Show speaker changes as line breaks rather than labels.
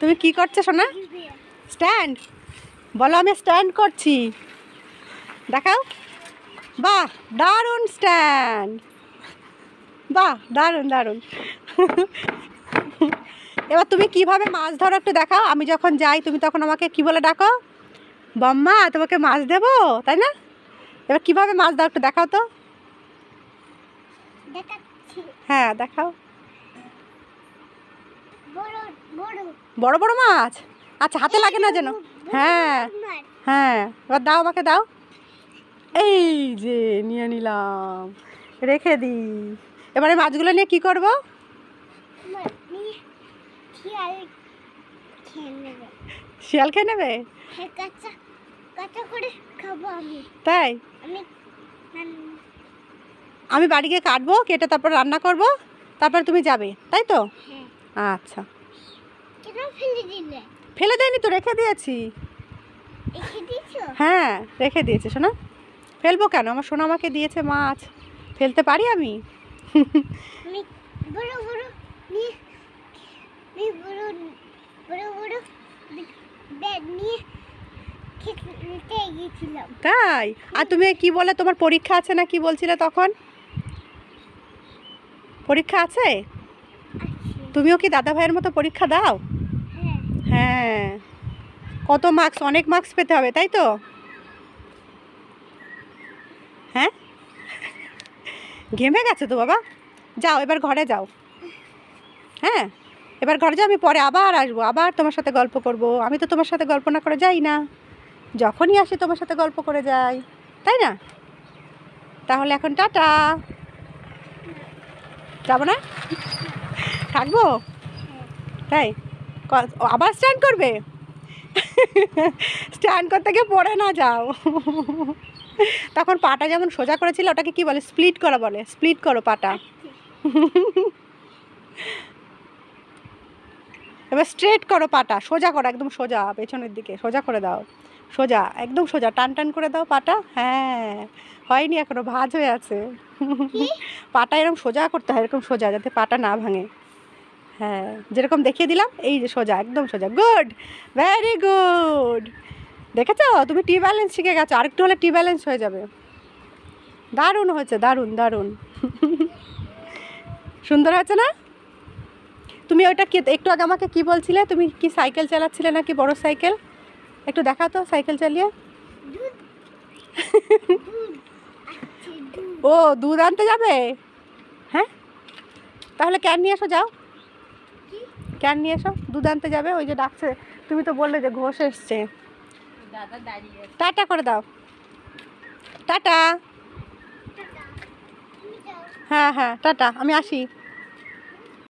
তুমি কি করছো সোনা? স্ট্যান্ড? বলো আমি স্ট্যান্ড করছি। দেখাও। বাহ, দারুণ স্ট্যান্ড। বাহ, দারুণ দারুণ। এবার তুমি কিভাবে মাছ ধরো একটু দেখাও। আমি যখন যাই তুমি তখন আমাকে কি বলে ডাকো? বম্মা তোমাকে মাছ দেবো, তাই না? এবার কিভাবে মাছ দাও একটু দেখাও তো। হ্যাঁ দেখাও। বড় বড় মাছ? আচ্ছা, হাতে লাগে না যেন। হ্যাঁ হ্যাঁ, এবার দাও, আমাকে দাও। এই যে নিয়ে নিলাম, রেখে দিই। এবারে মাছগুলো নিয়ে কি করবো? শিয়াল খেয়ে নেবে? তাই? আমি বাড়ি গিয়ে কাটবো, কেটে তারপর রান্না করব, তারপর তুমি যাবে, তাই তো? আচ্ছা। ফেলে দেয়নি তো, রেখে দিয়েছি। হ্যাঁ রেখে দিয়েছে সোনা। ফেলবো কেন? আমার সোনা আমাকে দিয়েছে মাছ, ফেলতে পারি আমি? তাই? আর তুমি কি বলে তোমার পরীক্ষা আছে না কি বলছিলে তখন? পরীক্ষা আছে? তুমিও কি দাদা ভাইয়ের মতো পরীক্ষা দাও? হ্যাঁ। কত মার্কস? অনেক মার্কস পেতে হবে, তাই তো? হ্যাঁ, ঘেমে গেছে তো বাবা। যাও এবার ঘরে যাও। হ্যাঁ, এবার ঘরে যাও, আমি পরে আবার আসবো, আবার তোমার সাথে গল্প করব। আমি তো তোমার সাথে গল্প না করে যাই না, যখনই আসি তোমার সাথে গল্প করে যাই, তাই না? তাহলে এখন টাটা। যাবো না? থাকবো? তাই? আবার স্ট্যান্ড করবে? স্ট্যান্ড করতে গিয়ে পড়ে না যাও। তখন পাটা যেমন সোজা করেছিল, ওটাকে কি বলে? স্প্লিট করা বলে। স্প্লিট করো পাটা। এবার স্ট্রেট করো পাটা, সোজা করো, একদম সোজা, পেছনের দিকে সোজা করে দাও। সোজা, একদম সোজা, টান টান করে দাও পাটা। হ্যাঁ, হয়নি এখনো, ভাঁজ হয়ে আছে। পাটা এরকম সোজা করতে হয়, এরকম সোজা, যাতে পাটা না ভাঙে। হ্যাঁ, যেরকম দেখিয়ে দিলাম, এই যে সোজা, একদম সোজা। Good, very good. দেখেছো, তুমি টি ব্যালেন্স শিখে গেছো, আরেকটু হলে টি ব্যালেন্স হয়ে যাবে। দারুণ হয়েছে, দারুণ দারুণ। সুন্দর হয়েছে না? তুমি ওইটা কি একটু আগে আমাকে কি বলছিলে? তুমি কি সাইকেল চালাচ্ছিলে নাকি, বড় সাইকেল? একটু দেখাও তো সাইকেল চালিয়ে। ও, দুধ আনতে যাবে? হ্যাঁ, তাহলে ক্যান নিয়ে এসো, যাও ক্যান নিয়ে এসো, দুধ আনতে যাবে, ওই যে ডাকছে। তুমি তো বললে যে ঘোষ এসছে। টাটা করে দাও। টাটা। হ্যাঁ হ্যাঁ, টাটা, আমি আসি।